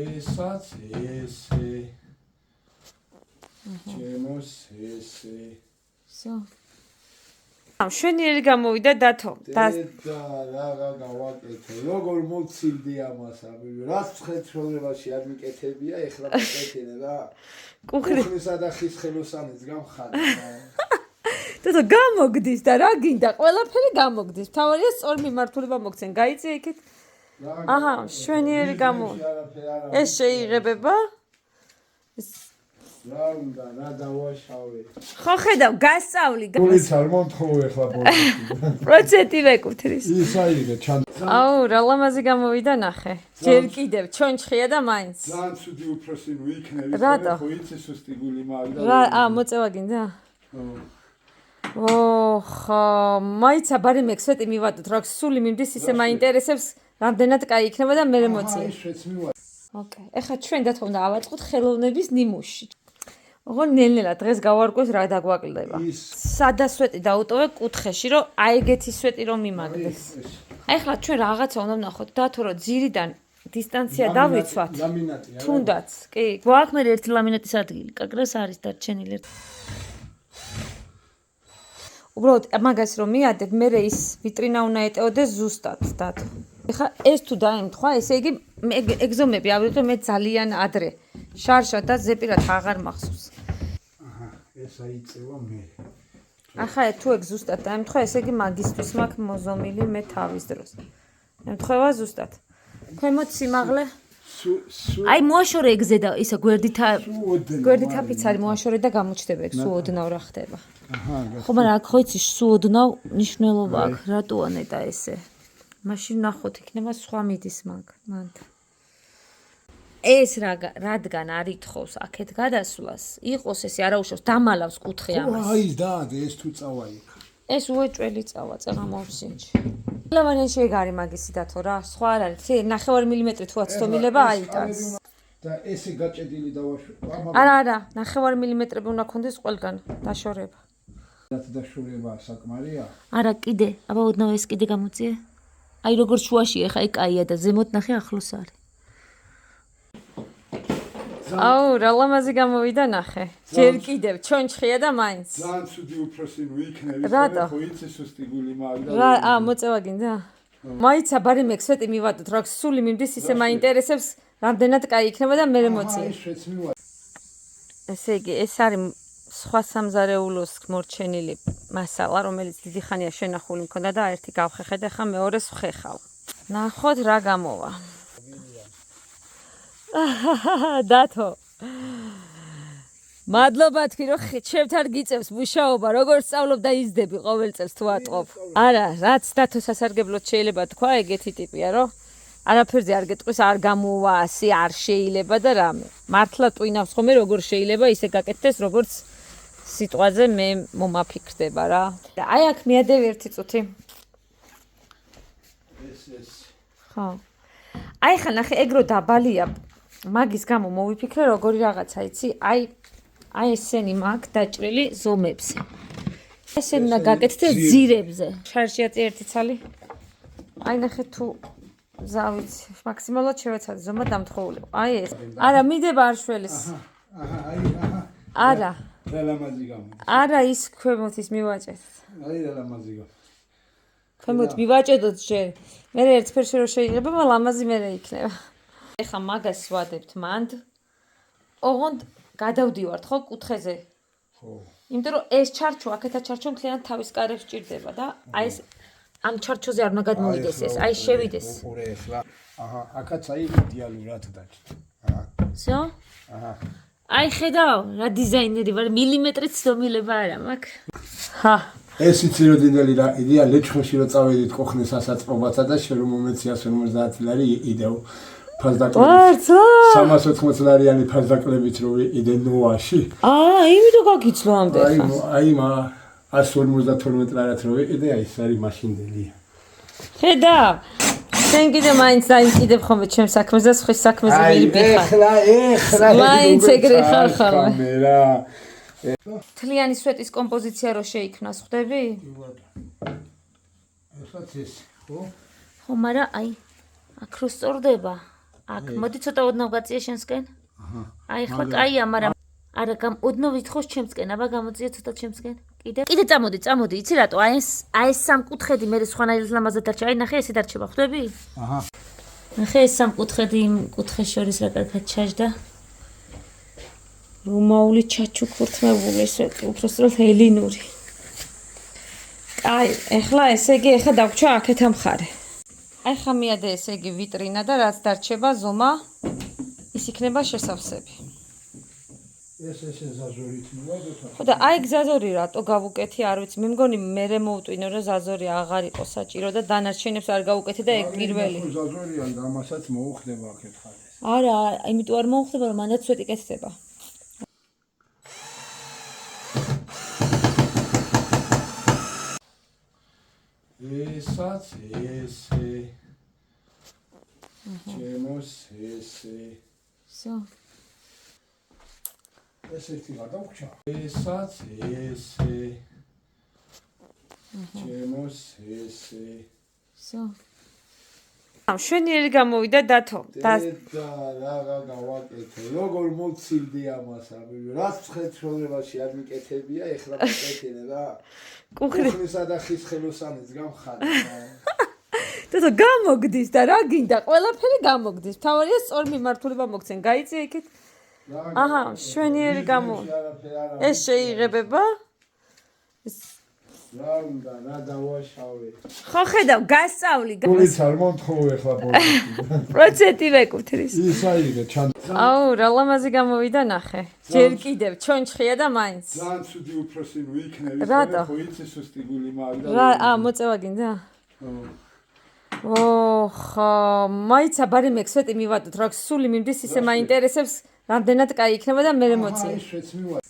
ესაც ესე ჩემოს ესე всё შვენიერი გამოვიდა დათო და რა გავაკეთე როგორ მოცილდი ამას ამი რაც ხეთროლებაში არ მიკეთებია ეხლა მოკეთინე რა კუხრისა და ხის ხელოსანიც გამხადა დათო გამოგდის და რა გინდა ყველაფერი გამოგდის თავარია სწორ მიმართულება მოგცენ გაიწია იქით აჰა შვენიერი გამოვიდა ეს შეიღებება რა უნდა რა დავაშავე ხო ხედავ გასწავლი გულიც არ მომთხოვე ახლა პროცენტი ვეკუთვნის ის აიღე ჩან აუ რა ლამაზი გამოვიდა ნახე ჯერ კიდევ ჩონჩხია და მაინც ძალიან ცუდი უფროსი ნუ იქნები ხო იცი სუსტი გული მაგდა რა მოწევა გინდა ოხა მაიცა ბარი მექსვეტი მივადოთ რა სული მიმდის ისე მაინტერესებს რამდენად კაი იქნება და მე მოწია ოკეი ეხლა ჩვენ დათო უნდა ავაწყოთ ხელოვნების ნიმუში ოღონ ნელ-ნელა დღეს გავარკვევს რა დაგვაკლდება სადასვეტი დაუტოვე კუთხეში რომ აი ეგეთი სვეტი რომ მიმაგდეს აი ახლა ჩვენ რაღაცა უნდა ვნახოთ დათო რომ ძირიდან დისტანცია დავიცვათ თუნდაც კი გვაქვს მე ერთი ლამინატის ადგილი კაკრას არის დარჩენილი უბრალოდ მაგას რომ მიადებ მე ის ვიტრინა უნდა ეტეოდეს ზუსტად დათო ეხლა ეს თუ დაემთხვა ესე იგი ეგზომები ავიღე მე ძალიან ადრე შარშად და ზეპირად აღარ მახსოვს ეს აიწევა მე ახლა თუ ეგ ზუსტად დაემთხვა ესე იგი მაგისტრის მაქვს მოზომილი მე თავის დროს ემთხვევა ზუსტად ქვემოთ სიმაღლე აი მოაშორე ეგზე და ისა გვერდით არის მოაშორე და გამოჩდება ეგ სულ ოდნავ რა ხდება ხო მაგრამ აქ ხო იცი სულ ოდნავ ნიშნულობა აქვს რატოა ნეტა ესე მაშინ ნახოთ იქნება სხვა მიდის მან ეს რადგან არ ითხოვს აქეთ გადასვლას იყოს ესე არაუშავს დამალავს კუთხე ამას აი დაადე ეს თუ წავა იქ ეს უეჭველი წავა წამამოვსინჩი ლავანიაში ეგ არის მაგისი დათო რა სხვა არ არის 9 მმ თუ აცტომილება აიტანს და ესე გაჭედილი დავაშორე არა 9 მმ უნდა ქონდეს ყველგან დაშორება დაშორება საკმარია არა კიდე აბა ოდნავ ეს კიდე გამოწიე აი როგორ შუაში ეხა აი კაია და ზემოთ ნახე ახლოს არის აუ რა ლამაზი გამოვიდა ნახე ჯერ კიდევ ჩონჩხია და მაინც ძალიან ცუდი უფროსი ნუ იქნები ხო იცი სუსტი გული მაგდა რა მოწევა გინდა მაიცა ბარი მექსვეტი მივადოთ რა სული მიმდის ისე მაინტერესებს რამდენად კაი იქნება და მე მოწია ესე იგი ეს არის სხვა სამზარეულოს მორჩენილი მასალა რომელიც დიდი ხანია შენახული მქონდა და ერთი გავხეხე და ხა მეორეს ვხეხავ ნახოთ რა გამოვა დათო მადლობა თქვი რომ ჩემთან გიწევს მუშაობა როგორც სწავლობ და იზდები ყოველ წელს თუ ატყობ არა რაც დათო სასარგებლოდ შეიძლება თქვა ეგეთი ტიპია რომ არაფერზე არ გეტყვის არ გამოვა ასე არ შეიძლება და რამე მართლა ტვინავს ხოლმე როგორ შეიძლება ისე გაკეთდეს როგორც სიტყვაზე მე მომაფიქრდება რა და აი აქ მიადევი ერთი წუთი ეს ხო აი ხა ნახე ეგრო დაბალია მაგის გამო მოვიფიქრე როგორი რაღაცა იცი აი ესენი მაქვს დაჭრილი ზომებზე ესენი უნდა გაკეთდე ძირებზე შარშიაწი ერთი ცალი აი ნახე თუ ზავით მაქსიმალურად შევეცადე ზომა დამთხოვლიყო აი ეს არა მიდება არ შველის არა რა ლამაზი გამოდის არა ის ქვემოთ ის მივაჭეთ აი რა ლამაზი გამოდის ქვემოთ მივაჭედოთ ჯერ მე ერთფერში რო შეიძლება ლამაზი მე იქნება ეხა მაგას ვადებთ მანდ ოღონდ გადავდივართ ხო კუთხეზე ხო იმიტომ რომ ეს ჩარჩო აქეთა ჩარჩო მთლიანად თავის კარებს ჭირდება და აი ეს ამ ჩარჩოზე არ უნდა გადმოვიდეს ეს აი შევიდეს უყურე ეხლა აჰა აქაც აი იდეალურად დაჭრით всё აი ხედავ რა დიზაინერი ვარ მილიმეტრით ცდომილება არა მაქვს ჰა ეს იცი რომ დინელი რა იდეა ლეჩხოში რომ წავედით კოხნის ასაწყობაცა და შენ რომ მომეცი 150 ლარი იდეო ფასდაკლებით 380 ლარიანი ფასდაკლებით რო იდე ნოაში იმიტომ გაგიცნო ამდენ აი 152 ლარად რო იდე აი ეს არის მაშინდელია ხედავ შენ კიდე მაინც დაიმკიდებ ხოლმე ჩემს საქმეზე და სხვის საქმეზე მივიხარ ეხლა მაინც ეგრე ხარ ხოლმე კამერა თლიანი სვეტის კომპოზიცია რო შეიქმნას ხვდები ესაც ეს ხო ხო მაგრამ აი აქ რო სწორდება აქ მოდი ცოტა ოდნავ გაწია შენსკენ. აი ხლა კაია, მაგრამ არა ოდნავ ვითხოვს ჩემსკენ, აბა გამოწია ცოტა ჩემსკენ. კიდე წამოდი, იცი რატო? აი ეს სამკუთხედი მე სხვანაირად ლამაზად დარჩა. აი ნახე ესე დარჩება, ხვდები? აჰა. ნახე ეს სამკუთხედი იმ კუთხეს შორის რა კარგად ჩაჯდა. რომაული ჩაჩუქურთმებული ესე უბრალოდ ელინური. აი, ეხლა ესე იგი ეხა დაგვრჩა აქეთ ამხარე. აი ხა მიადე ესე იგი ვიტრინა და რაც დარჩება ზომა ის იქნება შესავსები. ეს ზაზორით მივადოთ. ხო და აი ზაზორი რატო გავუკეთე არ ვიცი. მე მგონი მე მოვუტვინო რომ ზაზორი აღარ იყო საჭირო და დანარჩენებს არ გავუკეთე და ეგ პირველი. ზაზორია და ამასაც მოუხდება აქეთ ხალეს. არა, იმიტომ არ მოუხდება რომ მანდაც სვეტი კეთდება. ესაც ესე. ჩემოს ესე. всё. ესეთი გადავჭა. ესაც ესე. ჩემოს ესე. всё. შვენიერი გამოვიდა დათო. და რა გავაკეთე. როგორ მოცილდი ამას ამი. რაც ხეთროლებაში არ მიკეთებია, ეხლა მიკეთინე რა. კუხრისა და ხის ხელოსანიც გამხადა. დათო გამოგდის და რა გინდა? ყველაფერი გამოგდის. თავარია სწორ მიმართულება მოგცენ. გაიწია იქეთ. აჰა, შვენიერი გამოვიდა. ეს შეიღებება? რა უნდა, რა დავაშავე. ხო ხედავ, გასწავლი. გულიც არ მომთხოვე ხლა პოლიტიკა. პროცენტი ვეკუთვნის. ის აიღე ჩან. აუ, რა ლამაზი გამოვიდა ნახე. ჯერ კიდევ ჩონჩხია და მაინც. ძალიან ცუდი უფროსი ნუ იქნები. რატო? ხო იცი სუსტი გული მაგდა. რა, მოწევა გინდა? ოხა, მაიცა ბარი მექსვეტი მივადოთ, რა სული მიმდის ისე მაინტერესებს, რამდენად კაი იქნება და მე მოწია. აი, შვეც მივადი.